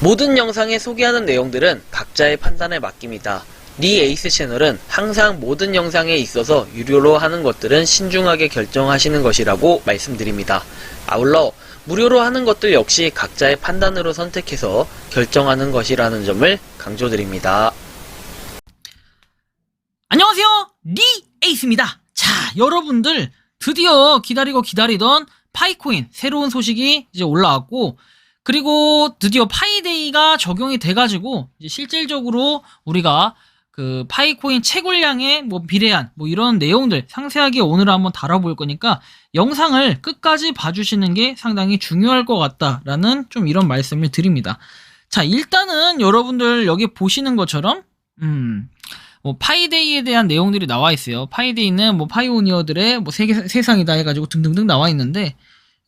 모든 영상에 소개하는 내용들은 각자의 판단에 맡깁니다. 니 에이스 채널은 항상 모든 영상에 있어서 유료로 하는 것들은 신중하게 결정하시는 것이라고 말씀드립니다. 아울러 무료로 하는 것들 역시 각자의 판단으로 선택해서 결정하는 것이라는 점을 강조드립니다. 안녕하세요, 니 에이스입니다. 자, 여러분들 드디어 기다리고 기다리던 파이코인 새로운 소식이 이제 올라왔고, 그리고 드디어 파이데이가 적용이 돼가지고 이제 실질적으로 우리가 그 파이코인 채굴량에 뭐 비례한 뭐 이런 내용들 상세하게 오늘 한번 다뤄볼 거니까 영상을 끝까지 봐주시는 게 상당히 중요할 것 같다라는 좀 이런 말씀을 드립니다. 자, 일단은 여러분들 여기 보시는 것처럼 뭐 파이데이에 대한 내용들이 나와 있어요. 파이데이는 뭐 파이오니어들의 뭐 세상이다 해가지고 등등등 나와 있는데,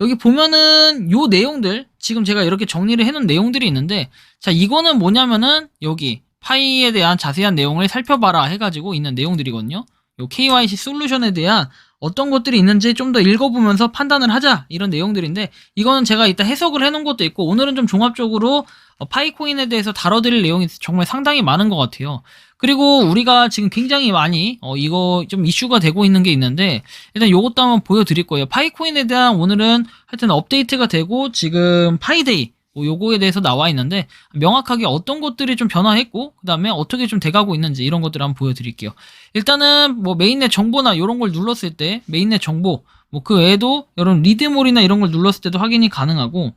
여기 보면은 요 내용들 지금 제가 이렇게 정리를 해놓은 내용들이 있는데, 자, 이거는 뭐냐면은 여기 파이에 대한 자세한 내용을 살펴봐라 해가지고 있는 내용들이거든요. 요 KYC 솔루션에 대한 어떤 것들이 있는지 좀 더 읽어보면서 판단을 하자, 이런 내용들인데, 이거는 제가 이따 해석을 해놓은 것도 있고, 오늘은 좀 종합적으로 파이코인에 대해서 다뤄드릴 내용이 정말 상당히 많은 것 같아요. 그리고 우리가 지금 굉장히 많이 이거 좀 이슈가 되고 있는 게 있는데, 일단 요것도 한번 보여드릴 거예요. 파이코인에 대한 오늘은 하여튼 업데이트가 되고 지금 파이데이 뭐 요거에 대해서 나와 있는데, 명확하게 어떤 것들이 좀 변화했고 그 다음에 어떻게 좀 돼가고 있는지 이런 것들을 한번 보여드릴게요. 일단은 뭐 메인넷 정보나 이런 걸 눌렀을 때 메인넷 정보, 뭐 그 외에도 여러분 리드몰이나 이런 걸 눌렀을 때도 확인이 가능하고,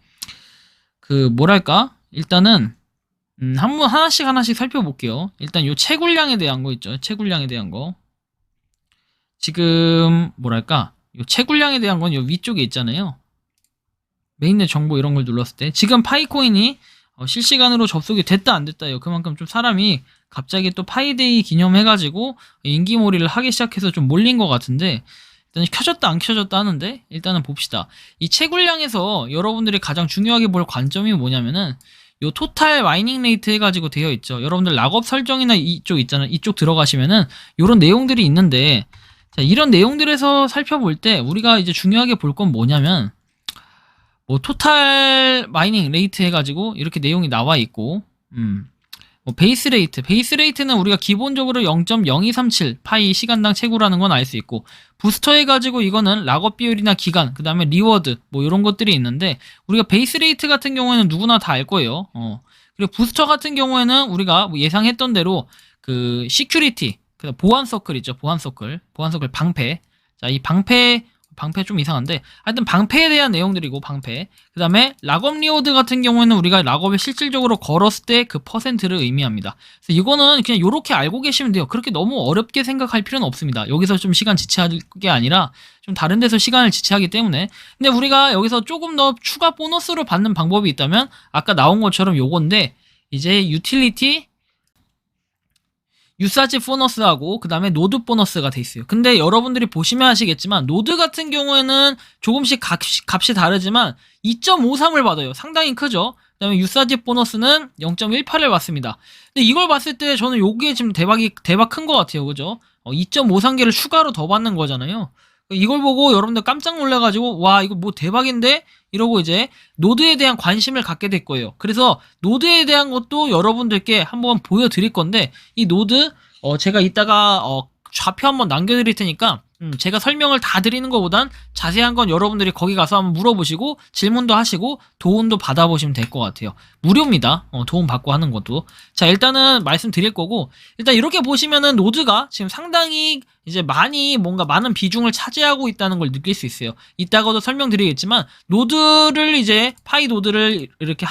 그 뭐랄까, 일단은 한번 하나씩 살펴볼게요. 일단 요 채굴량에 대한 거 있죠. 채굴량에 대한 거. 지금 뭐랄까, 요 채굴량에 대한 건 요 위쪽에 있잖아요. 메인넷 정보 이런 걸 눌렀을 때 지금 파이코인이 실시간으로 접속이 됐다 안 됐다요. 그만큼 좀 사람이 갑자기 또 파이데이 기념해가지고 인기몰이를 하기 시작해서 좀 몰린 것 같은데, 일단 켜졌다 안 켜졌다 하는데 일단은 봅시다. 이 채굴량에서 여러분들이 가장 중요하게 볼 관점이 뭐냐면은 요 토탈 마이닝 레이트 해가지고 되어 있죠. 여러분들 락업 설정이나 이쪽 있잖아요. 이쪽 들어가시면은 요런 내용들이 있는데, 자, 이런 내용들에서 살펴볼 때 우리가 이제 중요하게 볼 건 뭐냐면, 뭐 토탈 마이닝 레이트 해가지고 이렇게 내용이 나와 있고, 뭐 베이스 레이트는 우리가 기본적으로 0.0237 파이 시간당 채굴하는 건 알 수 있고, 부스터 해가지고 이거는 락업 비율이나 기간, 그 다음에 리워드 뭐 이런 것들이 있는데, 우리가 베이스 레이트 같은 경우에는 누구나 다 알 거예요. 그리고 부스터 같은 경우에는 우리가 뭐 예상했던 대로 그 시큐리티, 그 보안 서클 있죠. 보안 서클 방패. 자, 이 방패 좀 이상한데, 하여튼 방패에 대한 내용들이고, 방패. 그 다음에 락업 리워드 같은 경우에는 우리가 락업을 실질적으로 걸었을 때 그 퍼센트를 의미합니다. 그래서 이거는 그냥 요렇게 알고 계시면 돼요. 그렇게 너무 어렵게 생각할 필요는 없습니다. 여기서 좀 시간 지체할 게 아니라 좀 다른 데서 시간을 지체하기 때문에. 근데 우리가 여기서 조금 더 추가 보너스로 받는 방법이 있다면 아까 나온 것처럼 요건데, 이제 유틸리티 유사지 보너스하고 그 다음에 노드 보너스가 돼 있어요. 근데 여러분들이 보시면 아시겠지만 노드 같은 경우에는 조금씩 값이 다르지만 2.53을 받아요. 상당히 크죠. 그 다음에 유사지 보너스는 0.18을 받습니다. 근데 이걸 봤을 때 저는 요게 지금 대박 큰 것 같아요. 그죠? 2.53개를 추가로 더 받는 거잖아요. 이걸 보고 여러분들 깜짝 놀라가지고, 와, 이거 뭐 대박인데? 이러고 이제 노드에 대한 관심을 갖게 될 거예요. 그래서 노드에 대한 것도 여러분들께 한번 보여드릴 건데, 이 노드 제가 이따가 좌표 한번 남겨드릴 테니까 제가 설명을 다 드리는 것보단 자세한 건 여러분들이 거기 가서 한번 물어보시고 질문도 하시고 도움도 받아보시면 될 것 같아요. 무료입니다. 도움 받고 하는 것도. 자, 일단은 말씀드릴 거고, 일단 이렇게 보시면은 노드가 지금 상당히 이제 뭔가 많은 비중을 차지하고 있다는 걸 느낄 수 있어요. 이따가도 설명드리겠지만, 노드를 이제 파이 노드를 이렇게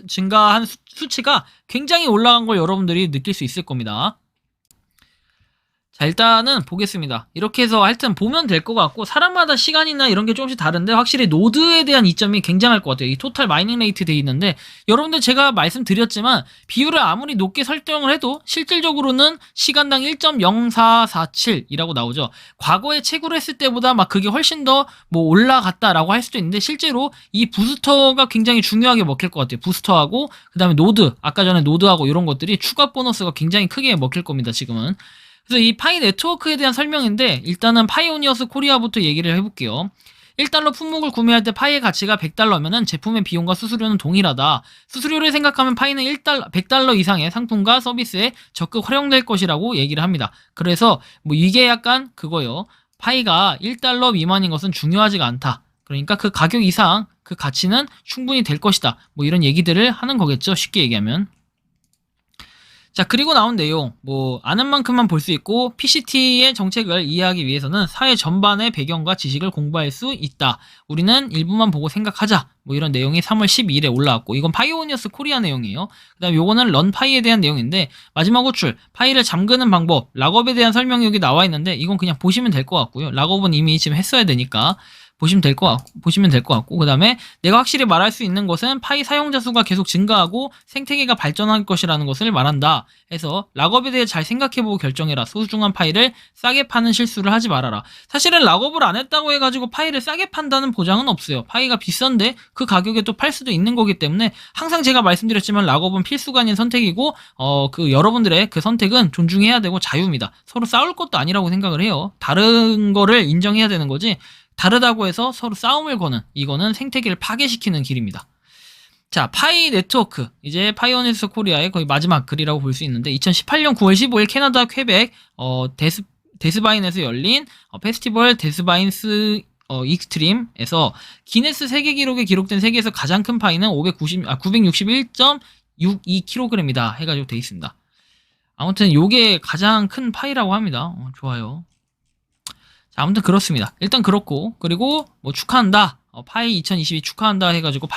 증가한 수치가 굉장히 올라간 걸 여러분들이 느낄 수 있을 겁니다. 자, 일단은 보겠습니다. 이렇게 해서 하여튼 보면 될 것 같고, 사람마다 시간이나 이런 게 조금씩 다른데 확실히 노드에 대한 이점이 굉장할 것 같아요. 이 토탈 마이닝 레이트 돼 있는데, 여러분들 제가 말씀드렸지만 비율을 아무리 높게 설정을 해도 실질적으로는 시간당 1.0447이라고 나오죠. 과거에 채굴 했을 때보다 막 그게 훨씬 더 뭐 올라갔다라고 할 수도 있는데, 실제로 이 부스터가 굉장히 중요하게 먹힐 것 같아요. 부스터하고 그 다음에 노드, 아까 전에 노드하고 이런 것들이 추가 보너스가 굉장히 크게 먹힐 겁니다. 지금은. 그래서 이 파이 네트워크에 대한 설명인데, 일단은 파이오니어스 코리아부터 얘기를 해볼게요. $1 품목을 구매할 때 파이의 가치가 $100면은 제품의 비용과 수수료는 동일하다. 수수료를 생각하면 파이는 $100 이상의 상품과 서비스에 적극 활용될 것이라고 얘기를 합니다. 그래서 뭐 이게 약간 그거요. 파이가 $1 미만인 것은 중요하지가 않다. 그러니까 그 가격 이상 그 가치는 충분히 될 것이다. 뭐 이런 얘기들을 하는 거겠죠. 쉽게 얘기하면. 자, 그리고 나온 내용, 뭐 아는 만큼만 볼 수 있고 PCT의 정책을 이해하기 위해서는 사회 전반의 배경과 지식을 공부할 수 있다. 우리는 일부만 보고 생각하자. 뭐 이런 내용이 3월 12일에 올라왔고, 이건 파이오니어스 코리아 내용이에요. 그 다음 요거는 런파이에 대한 내용인데, 마지막 호출, 파이를 잠그는 방법, 락업에 대한 설명이 여기 나와 있는데 이건 그냥 보시면 될 것 같고요. 락업은 이미 지금 했어야 되니까 보시면 될 것 같고, 그 다음에 내가 확실히 말할 수 있는 것은 파이 사용자 수가 계속 증가하고 생태계가 발전할 것이라는 것을 말한다. 해서 락업에 대해 잘 생각해보고 결정해라. 소중한 파이를 싸게 파는 실수를 하지 말아라. 사실은 락업을 안 했다고 해가지고 파이를 싸게 판다는 보장은 없어요. 파이가 비싼데 그 가격에 또 팔 수도 있는 거기 때문에 항상 제가 말씀드렸지만 락업은 필수가 아닌 선택이고 그 여러분들의 그 선택은 존중해야 되고 자유입니다. 서로 싸울 것도 아니라고 생각을 해요. 다른 거를 인정해야 되는 거지 다르다고 해서 서로 싸움을 거는, 이거는 생태계를 파괴시키는 길입니다. 자, 파이 네트워크. 이제 파이오니어스 코리아의 거의 마지막 글이라고 볼 수 있는데, 2018년 9월 15일 캐나다 퀘벡 데스바인에서 열린 페스티벌 데스바인스 익스트림에서 기네스 세계 기록에 기록된 세계에서 가장 큰 파이는 961.62kg이다 해가지고 돼 있습니다. 아무튼 요게 가장 큰 파이라고 합니다. 좋아요. 아무튼 그렇습니다. 일단 그렇고, 그리고 뭐 축하한다. 파이 2022 축하한다 해가지고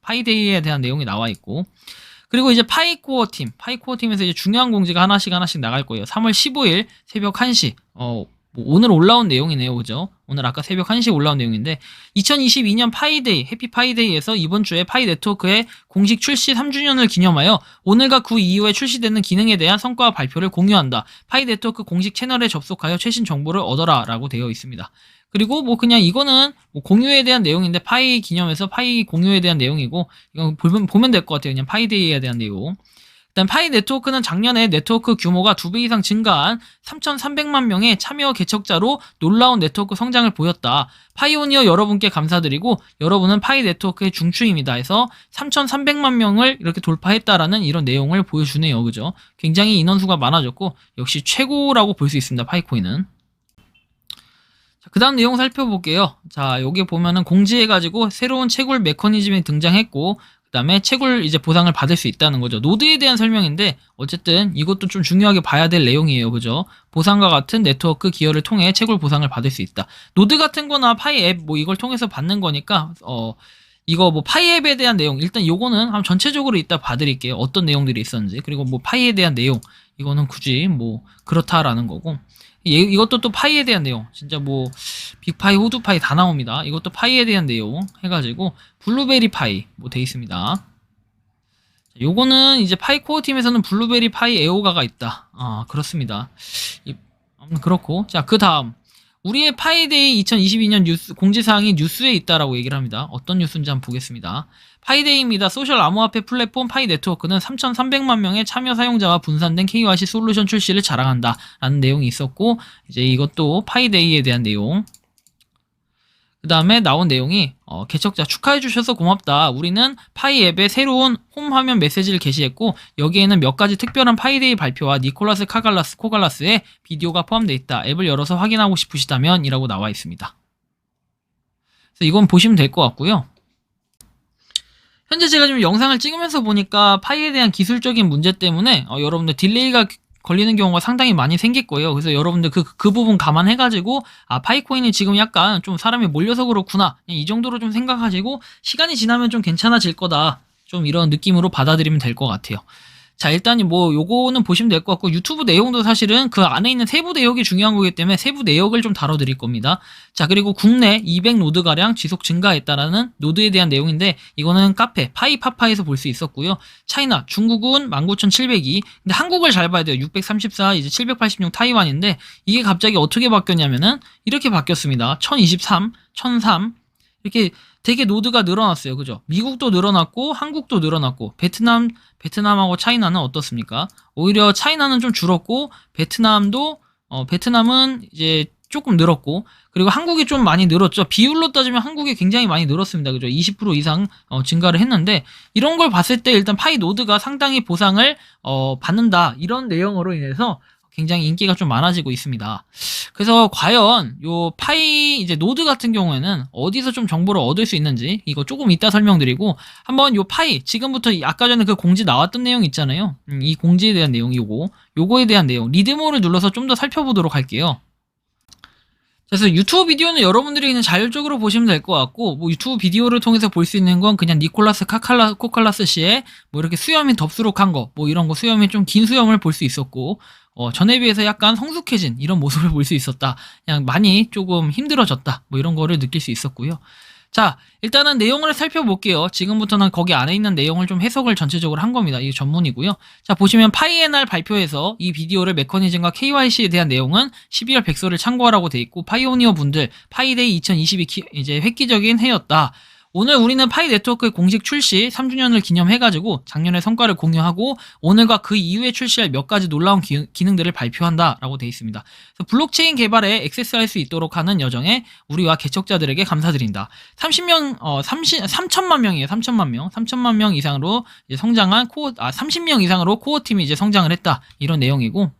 파이데이에 대한 내용이 나와 있고, 그리고 이제 파이코어 팀에서 이제 중요한 공지가 하나씩 나갈 거예요. 3월 15일 새벽 1시, 뭐 오늘 올라온 내용이네요. 그죠? 오늘 아까 새벽 1시에 올라온 내용인데 2022년 파이데이, 해피 파이데이에서 이번 주에 파이 네트워크의 공식 출시 3주년을 기념하여 오늘과 그 이후에 출시되는 기능에 대한 성과 발표를 공유한다. 파이 네트워크 공식 채널에 접속하여 최신 정보를 얻어라 라고 되어 있습니다. 그리고 뭐 그냥 이거는 뭐 공유에 대한 내용인데 파이 기념해서 파이 공유에 대한 내용이고 이건 보면 될 것 같아요. 그냥 파이데이에 대한 내용. 일단 파이 네트워크는 작년에 네트워크 규모가 2배 이상 증가한 3,300만 명의 참여 개척자로 놀라운 네트워크 성장을 보였다. 파이오니어 여러분께 감사드리고 여러분은 파이 네트워크의 중추입니다. 해서 3,300만 명을 이렇게 돌파했다라는 이런 내용을 보여주네요. 그죠? 굉장히 인원수가 많아졌고 역시 최고라고 볼 수 있습니다. 파이코인은. 그 다음 내용 살펴볼게요. 자, 여기 보면은 공지해가지고 새로운 채굴 메커니즘이 등장했고, 그 다음에 채굴 이제 보상을 받을 수 있다는 거죠. 노드에 대한 설명인데, 어쨌든 이것도 좀 중요하게 봐야 될 내용이에요. 그죠? 보상과 같은 네트워크 기여를 통해 채굴 보상을 받을 수 있다. 노드 같은 거나 파이 앱, 뭐 이걸 통해서 받는 거니까, 이거 뭐 파이 앱에 대한 내용, 일단 요거는 한번 전체적으로 이따 봐드릴게요. 어떤 내용들이 있었는지. 그리고 뭐 파이에 대한 내용, 이거는 굳이 뭐 그렇다라는 거고. 이것도 또 파이에 대한 내용, 진짜 뭐 빅파이, 호두파이 다 나옵니다. 이것도 파이에 대한 내용 해가지고 블루베리 파이 뭐 돼 있습니다. 요거는 이제 파이 코어 팀에서는 블루베리 파이 에오가가 있다. 그렇습니다. 아무튼 그렇고, 자, 그 다음 우리의 파이데이 2022년 뉴스 공지사항이 뉴스에 있다라고 얘기를 합니다. 어떤 뉴스인지 한번 보겠습니다. 파이데이입니다. 소셜 암호화폐 플랫폼 파이 네트워크는 3,300만 명의 참여 사용자와 분산된 KYC 솔루션 출시를 자랑한다 라는 내용이 있었고, 이제 이것도 파이데이에 대한 내용. 그 다음에 나온 내용이 개척자 축하해주셔서 고맙다. 우리는 파이 앱에 새로운 홈 화면 메시지를 게시했고 여기에는 몇 가지 특별한 파이데이 발표와 니콜라스 코갈라스의 비디오가 포함되어 있다. 앱을 열어서 확인하고 싶으시다면 이라고 나와 있습니다. 그래서 이건 보시면 될 것 같고요. 현재 제가 지금 영상을 찍으면서 보니까 파이에 대한 기술적인 문제 때문에 여러분들 딜레이가 걸리는 경우가 상당히 많이 생길 거예요. 그래서 여러분들 그 부분 감안해가지고 파이코인이 지금 약간 좀 사람이 몰려서 그렇구나 이 정도로 좀 생각하시고 시간이 지나면 좀 괜찮아질 거다 좀 이런 느낌으로 받아들이면 될 것 같아요. 자, 일단 뭐 요거는 보시면 될 것 같고 유튜브 내용도 사실은 그 안에 있는 세부 내역이 중요한 거기 때문에 세부 내역을 좀 다뤄드릴 겁니다. 자, 그리고 국내 200노드가량 지속 증가했다라는 노드에 대한 내용인데 이거는 카페 파이파파에서 볼 수 있었고요. 차이나 중국은 19,702 근데 한국을 잘 봐야 돼요. 634 이제 786 타이완인데 이게 갑자기 어떻게 바뀌었냐면은 이렇게 바뀌었습니다. 1023 1003 이렇게 되게 노드가 늘어났어요. 그죠? 미국도 늘어났고 한국도 늘어났고 베트남하고 차이나는 어떻습니까? 오히려 차이나는 좀 줄었고 베트남은 이제 조금 늘었고, 그리고 한국이 좀 많이 늘었죠. 비율로 따지면 한국이 굉장히 많이 늘었습니다. 그죠? 20% 이상 증가를 했는데, 이런 걸 봤을 때 일단 파이 노드가 상당히 보상을 받는다, 이런 내용으로 인해서 굉장히 인기가 좀 많아지고 있습니다. 그래서 과연 요 파이 이제 노드 같은 경우에는 어디서 좀 정보를 얻을 수 있는지 이거 조금 이따 설명드리고, 한번 요 파이 지금부터 아까 전에 그 공지 나왔던 내용 있잖아요. 이 공지에 대한 내용, 요거에 대한 내용, 리드모를 눌러서 좀 더 살펴보도록 할게요. 그래서 유튜브 비디오는 여러분들이 그냥 자율적으로 보시면 될 것 같고, 뭐 유튜브 비디오를 통해서 볼 수 있는 건 그냥 니콜라스 코칼라스 씨의 뭐 이렇게 수염이 덥수룩한 거, 뭐 이런 거, 수염이 좀 긴 수염을 볼 수 있었고, 전에 비해서 약간 성숙해진 이런 모습을 볼 수 있었다. 그냥 많이 조금 힘들어졌다. 뭐 이런 거를 느낄 수 있었고요. 자, 일단은 내용을 살펴볼게요. 지금부터는 거기 안에 있는 내용을 좀 해석을 전체적으로 한 겁니다. 이게 전문이고요. 자, 보시면 파이애날 발표에서 이 비디오를 메커니즘과 KYC에 대한 내용은 12월 백서를 참고하라고 돼 있고, 파이오니어 분들 파이데이 2022 이제 획기적인 해였다. 오늘 우리는 파이 네트워크의 공식 출시 3주년을 기념해가지고 작년의 성과를 공유하고 오늘과 그 이후에 출시할 몇 가지 놀라운 기능들을 발표한다라고 되어 있습니다. 그래서 블록체인 개발에 액세스할 수 있도록 하는 여정에 우리와 개척자들에게 감사드린다. 3천만 명이에요. 3천만 명 이상으로 이제 성장한 30명 이상으로 코어 팀이 이제 성장을 했다. 이런 내용이고.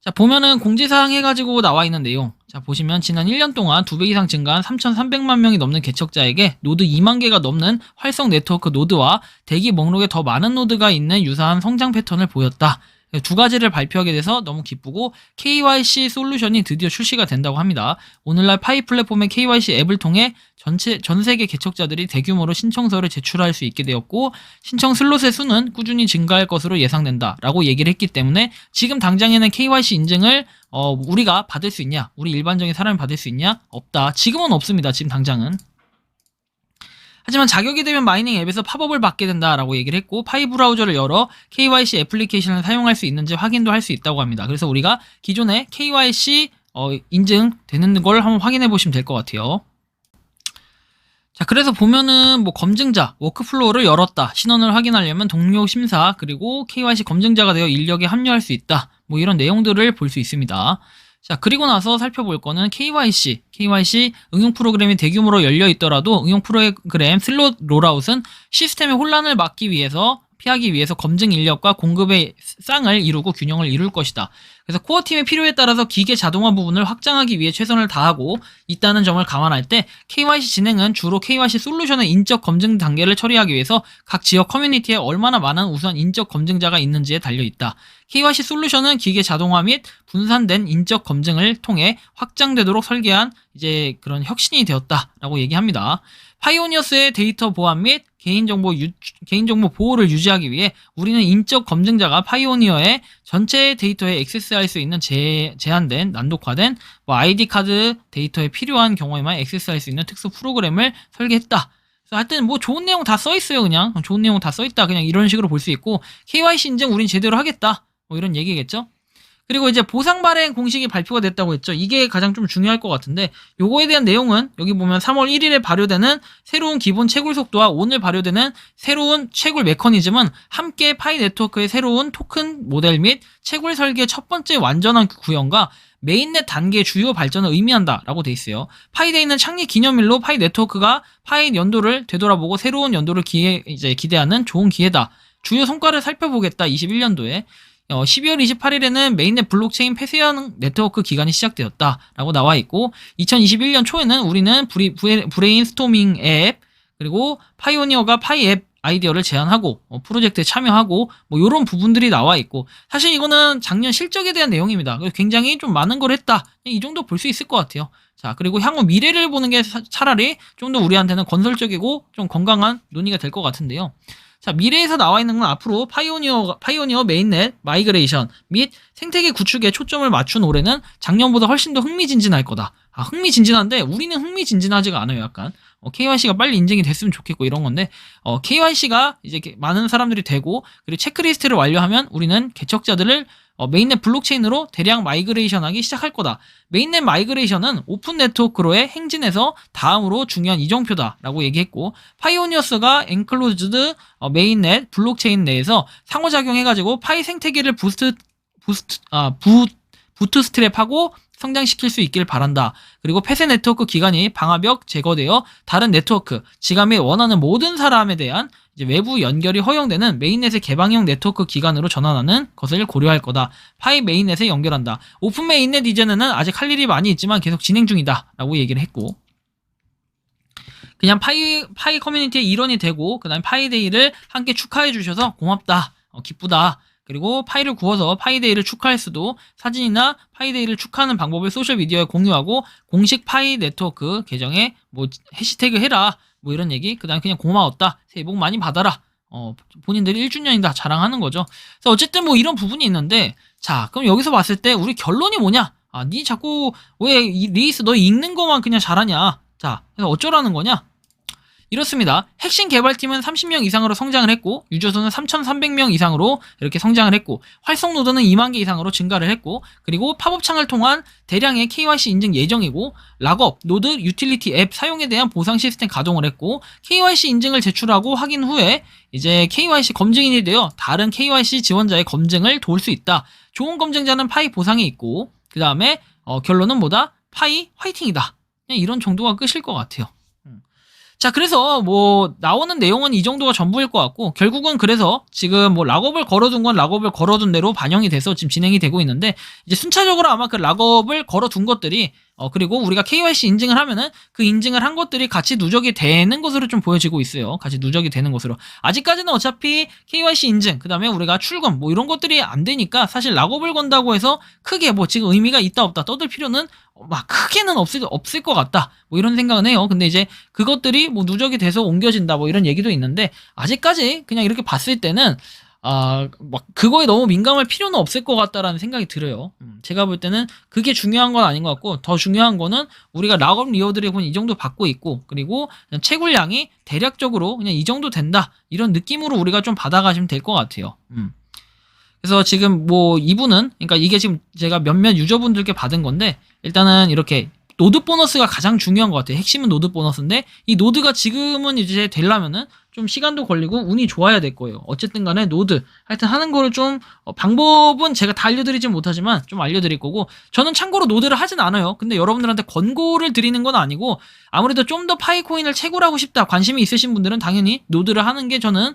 자, 보면은 공지사항 해가지고 나와 있는 내용. 자, 보시면 지난 1년 동안 2배 이상 증가한 3,300만 명이 넘는 개척자에게 노드 2만 개가 넘는 활성 네트워크 노드와 대기 목록에 더 많은 노드가 있는 유사한 성장 패턴을 보였다. 두 가지를 발표하게 돼서 너무 기쁘고, KYC 솔루션이 드디어 출시가 된다고 합니다. 오늘날 파이 플랫폼의 KYC 앱을 통해 전 세계 개척자들이 대규모로 신청서를 제출할 수 있게 되었고, 신청 슬롯의 수는 꾸준히 증가할 것으로 예상된다 라고 얘기를 했기 때문에, 지금 당장에는 KYC 인증을 우리가 받을 수 있냐, 우리 일반적인 사람이 받을 수 있냐? 없다. 지금은 없습니다. 지금 당장은. 하지만 자격이 되면 마이닝 앱에서 팝업을 받게 된다라고 얘기를 했고, 파이 브라우저를 열어 KYC 애플리케이션을 사용할 수 있는지 확인도 할 수 있다고 합니다. 그래서 우리가 기존에 KYC 인증되는 걸 한번 확인해 보시면 될 것 같아요. 자, 그래서 보면은 뭐 검증자, 워크플로우를 열었다. 신원을 확인하려면 동료 심사, 그리고 KYC 검증자가 되어 인력에 합류할 수 있다. 뭐 이런 내용들을 볼 수 있습니다. 자, 그리고 나서 살펴볼 거는 KYC 응용 프로그램이 대규모로 열려 있더라도 응용 프로그램 슬롯 롤아웃은 시스템의 혼란을 피하기 위해서 검증 인력과 공급의 쌍을 이루고 균형을 이룰 것이다. 그래서 코어팀의 필요에 따라서 기계 자동화 부분을 확장하기 위해 최선을 다하고 있다는 점을 감안할 때, KYC 진행은 주로 KYC 솔루션의 인적 검증 단계를 처리하기 위해서 각 지역 커뮤니티에 얼마나 많은 우선 인적 검증자가 있는지에 달려있다. KYC 솔루션은 기계 자동화 및 분산된 인적 검증을 통해 확장되도록 설계한 이제 그런 혁신이 되었다라고 얘기합니다. 파이오니어스의 데이터 보안 및 개인정보 보호를 유지하기 위해 우리는 인적 검증자가 파이오니어의 전체 데이터에 액세스할 수 있는 제한된, 난독화된 ID 카드 데이터에 필요한 경우에만 액세스할 수 있는 특수 프로그램을 설계했다. 그래서 하여튼 뭐 좋은 내용 다 써있어요. 그냥 좋은 내용 다 써있다. 그냥 이런 식으로 볼 수 있고, KYC 인증 우린 제대로 하겠다. 뭐 이런 얘기겠죠. 그리고 이제 보상 발행 공식이 발표가 됐다고 했죠. 이게 가장 좀 중요할 것 같은데, 요거에 대한 내용은 여기 보면 3월 1일에 발효되는 새로운 기본 채굴 속도와 오늘 발효되는 새로운 채굴 메커니즘은 함께 파이 네트워크의 새로운 토큰 모델 및 채굴 설계의 첫 번째 완전한 구현과 메인넷 단계의 주요 발전을 의미한다 라고 돼 있어요. 파이데이는 창립 기념일로 파이 네트워크가 파이 연도를 되돌아보고 새로운 연도를 기대하는 좋은 기회다. 주요 성과를 살펴보겠다. 21년도에 12월 28일에는 메인넷 블록체인 폐쇄형 네트워크 기간이 시작되었다라고 나와 있고, 2021년 초에는 우리는 브레인스토밍 앱, 그리고 파이오니어가 파이 앱 아이디어를 제안하고 프로젝트에 참여하고 뭐 이런 부분들이 나와 있고, 사실 이거는 작년 실적에 대한 내용입니다. 굉장히 좀 많은 걸 했다. 이 정도 볼 수 있을 것 같아요. 자, 그리고 향후 미래를 보는 게 차라리 좀 더 우리한테는 건설적이고 좀 건강한 논의가 될 것 같은데요. 자, 미래에서 나와 있는 건 앞으로 파이오니어 메인넷 마이그레이션 및 생태계 구축에 초점을 맞춘 올해는 작년보다 훨씬 더 흥미진진할 거다. 흥미진진한데 우리는 흥미진진하지가 않아요. 약간 KYC가 빨리 인증이 됐으면 좋겠고 이런 건데, KYC가 이제 많은 사람들이 되고, 그리고 체크리스트를 완료하면 우리는 개척자들을 메인넷 블록체인으로 대량 마이그레이션하기 시작할 거다. 메인넷 마이그레이션은 오픈 네트워크로의 행진에서 다음으로 중요한 이정표다라고 얘기했고, 파이오니어스가 엔클로즈드 메인넷 블록체인 내에서 상호작용해가지고 파이 생태계를 부트스트랩하고 성장시킬 수 있길 바란다. 그리고 폐쇄 네트워크 기간이 방화벽 제거되어 다른 네트워크, 지감이 원하는 모든 사람에 대한 이제 외부 연결이 허용되는 메인넷의 개방형 네트워크 기간으로 전환하는 것을 고려할 거다. 파이 메인넷에 연결한다. 오픈 메인넷 이전에는 아직 할 일이 많이 있지만 계속 진행 중이다. 라고 얘기를 했고, 그냥 파이 커뮤니티의 일원이 되고, 그 다음에 파이데이를 함께 축하해 주셔서 고맙다. 기쁘다. 그리고 파이를 구워서 파이데이를 축하할 수도 사진이나 파이데이를 축하하는 방법을 소셜미디어에 공유하고 공식 파이 네트워크 계정에 뭐 해시태그 해라. 뭐 이런 얘기. 그 다음에 그냥 고마웠다. 새해 복 많이 받아라. 본인들이 1주년이다. 자랑하는 거죠. 그래서 어쨌든 뭐 이런 부분이 있는데, 자, 그럼 여기서 봤을 때 우리 결론이 뭐냐? 니 자꾸 왜 리이스 너 읽는 거만 그냥 잘하냐? 자, 그래서 어쩌라는 거냐? 이렇습니다. 핵심 개발팀은 30명 이상으로 성장을 했고, 유저수는 3,300명 이상으로 이렇게 성장을 했고, 활성 노드는 2만 개 이상으로 증가를 했고, 그리고 팝업창을 통한 대량의 KYC 인증 예정이고, 락업, 노드, 유틸리티 앱 사용에 대한 보상 시스템 가동을 했고, KYC 인증을 제출하고 확인 후에 이제 KYC 검증인이 되어 다른 KYC 지원자의 검증을 도울 수 있다. 좋은 검증자는 파이 보상이 있고, 그 다음에 결론은 뭐다? 파이 화이팅이다. 그냥 이런 정도가 끝일 것 같아요. 자, 그래서 뭐 나오는 내용은 이 정도가 전부일 것 같고, 결국은 그래서 지금 뭐 락업을 걸어둔 건 락업을 걸어둔 대로 반영이 돼서 지금 진행이 되고 있는데, 이제 순차적으로 아마 그 락업을 걸어둔 것들이 그리고 우리가 KYC 인증을 하면은 그 인증을 한 것들이 같이 누적이 되는 것으로 좀 보여지고 있어요. 같이 누적이 되는 것으로. 아직까지는 어차피 KYC 인증, 그 다음에 우리가 출금, 뭐 이런 것들이 안 되니까 사실 락업을 건다고 해서 크게 뭐 지금 의미가 있다 없다 떠들 필요는 막 크게는 없을 것 같다. 뭐 이런 생각은 해요. 근데 이제 그것들이 뭐 누적이 돼서 옮겨진다 뭐 이런 얘기도 있는데, 아직까지 그냥 이렇게 봤을 때는 막 그거에 너무 민감할 필요는 없을 것 같다라는 생각이 들어요. 제가 볼 때는 그게 중요한 건 아닌 것 같고, 더 중요한 거는 우리가 락업 리워드를 이 정도 받고 있고, 그리고 그냥 채굴량이 대략적으로 그냥 이 정도 된다. 이런 느낌으로 우리가 좀 받아가시면 될 것 같아요. 그래서 지금 뭐 이분은, 그러니까 이게 지금 제가 몇몇 유저분들께 받은 건데, 일단은 이렇게 노드 보너스가 가장 중요한 것 같아요. 핵심은 노드 보너스인데, 이 노드가 지금은 이제 되려면은 좀 시간도 걸리고 운이 좋아야 될 거예요. 어쨌든 간에 노드 하여튼 하는 거를 좀 방법은 제가 다 알려드리진 못하지만 좀 알려드릴 거고, 저는 참고로 노드를 하진 않아요. 근데 여러분들한테 권고를 드리는 건 아니고, 아무래도 좀 더 파이코인을 채굴하고 싶다 관심이 있으신 분들은 당연히 노드를 하는 게 저는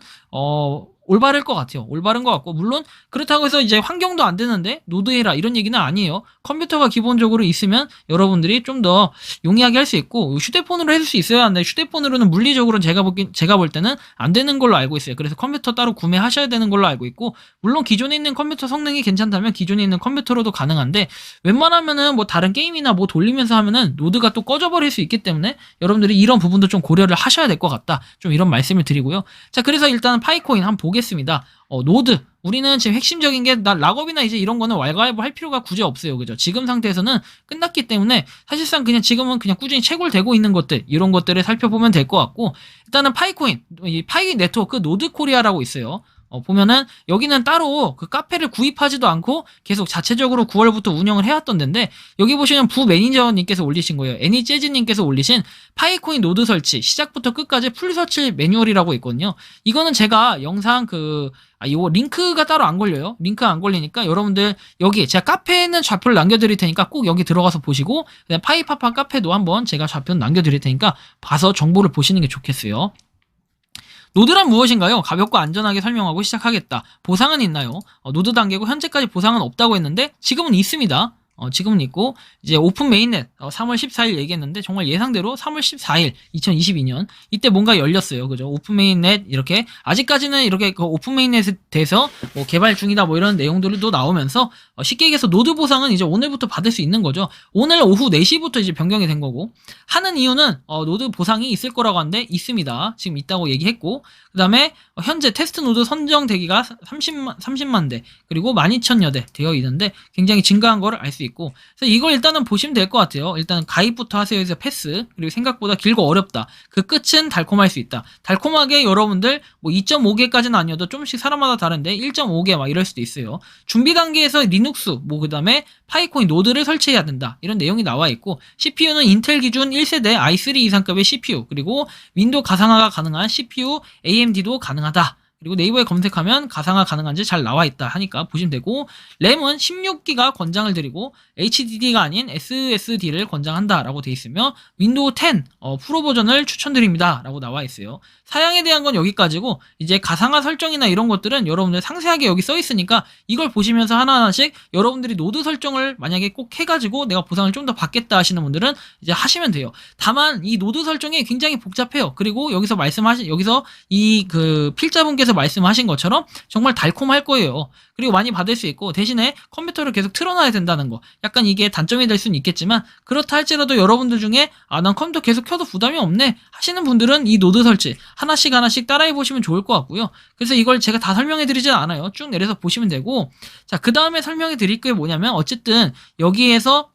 올바를 것 같아요. 올바른 것 같고, 물론 그렇다고 해서 이제 환경도 안 되는데 노드해라 이런 얘기는 아니에요. 컴퓨터가 기본적으로 있으면 여러분들이 좀 더 용이하게 할 수 있고, 휴대폰으로 해줄 수 있어야 하는데 휴대폰으로는 물리적으로 제가 볼 때는 안 되는 걸로 알고 있어요. 그래서 컴퓨터 따로 구매하셔야 되는 걸로 알고 있고, 물론 기존에 있는 컴퓨터 성능이 괜찮다면 기존에 있는 컴퓨터로도 가능한데, 웬만하면은 뭐 다른 게임이나 뭐 돌리면서 하면은 노드가 또 꺼져버릴 수 있기 때문에 여러분들이 이런 부분도 좀 고려를 하셔야 될 것 같다. 좀 이런 말씀을 드리고요. 자, 그래서 일단 파이코인 한번 보겠습니다. 노드. 우리는 지금 핵심적인 게, 락업이나 이제 이런 거는 왈가왈부 할 필요가 굳이 없어요. 그죠? 지금 상태에서는 끝났기 때문에 사실상 그냥 지금은 그냥 꾸준히 채굴되고 있는 것들, 이런 것들을 살펴보면 될 것 같고, 일단은 파이코인, 이 파이 네트워크 노드 코리아라고 있어요. 보면은 여기는 따로 그 카페를 구입하지도 않고 계속 자체적으로 9월부터 운영을 해왔던 데인데, 여기 보시면 부 매니저님께서 올리신 거예요. 애니재즈님께서 올리신 파이코인 노드 설치 시작부터 끝까지 풀 설치 매뉴얼이라고 있거든요. 이거는 제가 영상 이거 링크가 따로 안 걸려요. 링크 안 걸리니까 여러분들 여기 제가 카페에는 좌표를 남겨드릴 테니까 꼭 여기 들어가서 보시고, 그냥 파이파파 카페도 한번 제가 좌표는 남겨드릴 테니까 봐서 정보를 보시는 게 좋겠어요. 노드란 무엇인가요? 가볍고 안전하게 설명하고 시작하겠다. 보상은 있나요? 노드 단계고 현재까지 보상은 없다고 했는데 지금은 있습니다. 지금은 있고, 이제 오픈 메인넷 3월 14일 얘기했는데 정말 예상대로 3월 14일 2022년 이때 뭔가 열렸어요. 그죠? 오픈 메인넷 이렇게 아직까지는 이렇게 그 오픈 메인넷에 대해서 뭐 개발 중이다 뭐 이런 내용들도 나오면서 쉽게 얘기해서 노드 보상은 이제 오늘부터 받을 수 있는 거죠. 오늘 오후 4시부터 이제 변경이 된 거고, 하는 이유는 노드 보상이 있을 거라고 하는데 있습니다. 지금 있다고 얘기했고, 그다음에 현재 테스트 노드 선정 대기가 30만 대 그리고 12,000여 대 되어 있는데 굉장히 증가한 거를 알 수 있고, 그래서 이걸 일단은 보시면 될 것 같아요. 일단 가입부터 하세요 해서 패스, 그리고 생각보다 길고 어렵다. 그 끝은 달콤할 수 있다. 달콤하게 여러분들 뭐 2.5개까지는 아니어도 조금씩 사람마다 다른데 1.5개 막 이럴 수도 있어요. 준비 단계에서 리눅스 뭐 그다음에 파이코인 노드를 설치해야 된다. 이런 내용이 나와 있고, CPU는 인텔 기준 1세대 i3 이상급의 CPU, 그리고 윈도우 가상화가 가능한 CPU AMD도 가능하다. 그리고 네이버에 검색하면 가상화 가능한지 잘 나와있다 하니까 보시면 되고, 램은 16기가 권장을 드리고 HDD가 아닌 SSD를 권장한다 라고 돼 있으며 윈도우 10 프로 버전을 추천드립니다 라고 나와 있어요. 사양에 대한 건 여기까지고, 이제 가상화 설정이나 이런 것들은 여러분들 상세하게 여기 써 있으니까 이걸 보시면서 하나하나씩 여러분들이 노드 설정을 만약에 꼭 해가지고 내가 보상을 좀 더 받겠다 하시는 분들은 이제 하시면 돼요. 다만 이 노드 설정이 굉장히 복잡해요. 그리고 여기서 이 그 필자분께서 말씀하신 것처럼 정말 달콤할 거예요. 그리고 많이 받을 수 있고, 대신에 컴퓨터를 계속 틀어놔야 된다는 거, 약간 이게 단점이 될 수는 있겠지만, 그렇다 할지라도 여러분들 중에 난 컴퓨터 계속 켜도 부담이 없네 하시는 분들은 이 노드 설치 하나씩 따라해 보시면 좋을 것 같고요. 그래서 이걸 제가 다 설명해 드리진 않아요. 쭉 내려서 보시면 되고, 자, 그 다음에 설명해 드릴 게 뭐냐면, 어쨌든 여기에서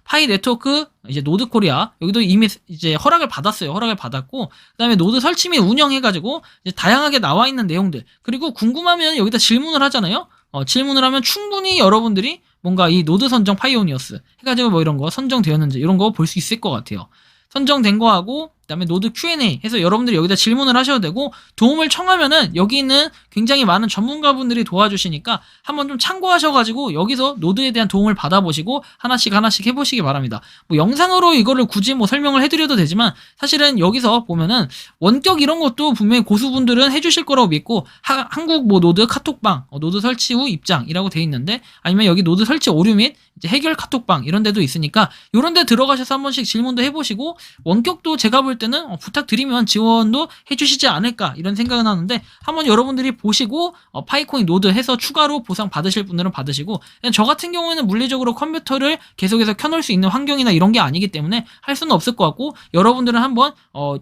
파이 네트워크 이제 노드 코리아 여기도 이미 이제 허락을 받았어요. 허락을 받았고, 그다음에 노드 설치 및 운영해가지고 이제 다양하게 나와 있는 내용들, 그리고 궁금하면 여기다 질문을 하잖아요. 질문을 하면 충분히 여러분들이 뭔가 이 노드 선정 파이오니어스 해가지고 뭐 이런 거 선정되었는지 이런 거 볼 수 있을 것 같아요. 선정된 거 하고, 그다음에 노드 Q&A 해서 여러분들이 여기다 질문을 하셔도 되고, 도움을 청하면은 여기 있는 굉장히 많은 전문가분들이 도와주시니까 한번 좀 참고하셔가지고 여기서 노드에 대한 도움을 받아보시고 하나씩 해보시기 바랍니다. 뭐 영상으로 이거를 굳이 뭐 설명을 해드려도 되지만, 사실은 여기서 보면은 원격 이런 것도 분명히 고수분들은 해주실 거라고 믿고, 한국 뭐 노드 카톡방 노드 설치 후 입장이라고 돼 있는데, 아니면 여기 노드 설치 오류 및 이제 해결 카톡방 이런 데도 있으니까 요런 데 들어가셔서 한 번씩 질문도 해보시고, 원격도 제가 볼 때는 부탁드리면 지원도 해주시지 않을까 이런 생각은 하는데, 한번 여러분들이 보시고 파이코인 노드 해서 추가로 보상 받으실 분들은 받으시고, 그냥 저 같은 경우에는 물리적으로 컴퓨터를 계속해서 켜놓을 수 있는 환경이나 이런 게 아니기 때문에 할 수는 없을 것 같고, 여러분들은 한번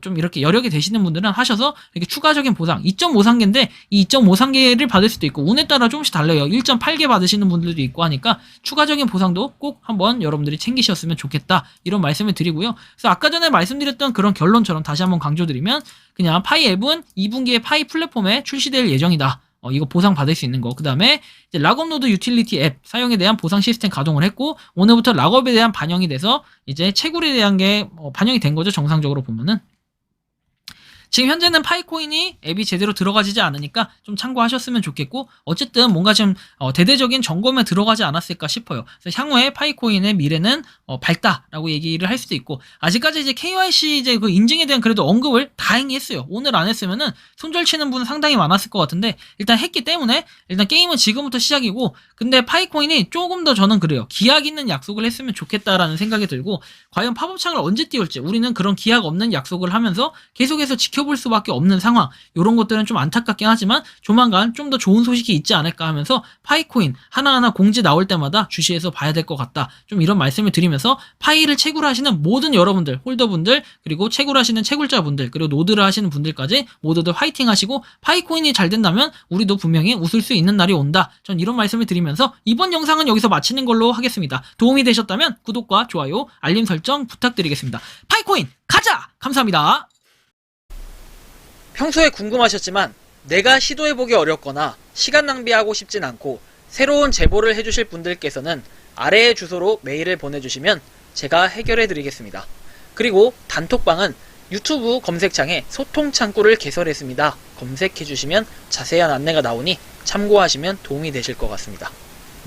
좀 이렇게 여력이 되시는 분들은 하셔서 이렇게 추가적인 보상 2.5상계인데 이 2.5상계를 받을 수도 있고, 운에 따라 조금씩 달라요. 1.8개 받으시는 분들도 있고 하니까 추가적인 보상도 꼭 한번 여러분들이 챙기셨으면 좋겠다 이런 말씀을 드리고요. 그래서 아까 전에 말씀드렸던 그런 결론처럼 다시 한번 강조드리면, 그냥 파이 앱은 2분기에 파이 플랫폼에 출시될 예정이다. 이거 보상 받을 수 있는 거. 그 다음에 이제 락업 노드 유틸리티 앱 사용에 대한 보상 시스템 가동을 했고, 오늘부터 락업에 대한 반영이 돼서 이제 채굴에 대한 게 반영이 된 거죠. 정상적으로 보면은. 지금 현재는 파이코인이 앱이 제대로 들어가지지 않으니까 좀 참고하셨으면 좋겠고, 어쨌든 뭔가 좀 대대적인 점검에 들어가지 않았을까 싶어요. 그래서 향후에 파이코인의 미래는 밝다라고 얘기를 할 수도 있고, 아직까지 이제 KYC 이제 그 인증에 대한 그래도 언급을 다행히 했어요. 오늘 안 했으면은 손절치는 분은 상당히 많았을 것 같은데, 일단 했기 때문에 일단 게임은 지금부터 시작이고, 근데 파이코인이 조금 더 저는 그래요. 기약 있는 약속을 했으면 좋겠다라는 생각이 들고, 과연 팝업창을 언제 띄울지 우리는 그런 기약 없는 약속을 하면서 계속해서 지켜볼 수밖에 없는 상황, 이런 것들은 좀 안타깝긴 하지만 조만간 좀 더 좋은 소식이 있지 않을까 하면서 파이코인 하나하나 공지 나올 때마다 주시해서 봐야 될 것 같다, 좀 이런 말씀을 드리면서, 파이를 채굴하시는 모든 여러분들, 홀더분들, 그리고 채굴하시는 채굴자분들, 그리고 노드를 하시는 분들까지 모두들 화이팅 하시고, 파이코인이 잘 된다면 우리도 분명히 웃을 수 있는 날이 온다, 전 이런 말씀을 드리면서 이번 영상은 여기서 마치는 걸로 하겠습니다. 도움이 되셨다면 구독과 좋아요, 알림 설정 부탁드리겠습니다. 파이코인 가자! 감사합니다. 평소에 궁금하셨지만 내가 시도해보기 어렵거나 시간 낭비하고 싶진 않고 새로운 제보를 해주실 분들께서는 아래의 주소로 메일을 보내주시면 제가 해결해드리겠습니다. 그리고 단톡방은 유튜브 검색창에 소통 창구를 개설했습니다. 검색해주시면 자세한 안내가 나오니 참고하시면 도움이 되실 것 같습니다.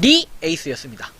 리 에이스였습니다.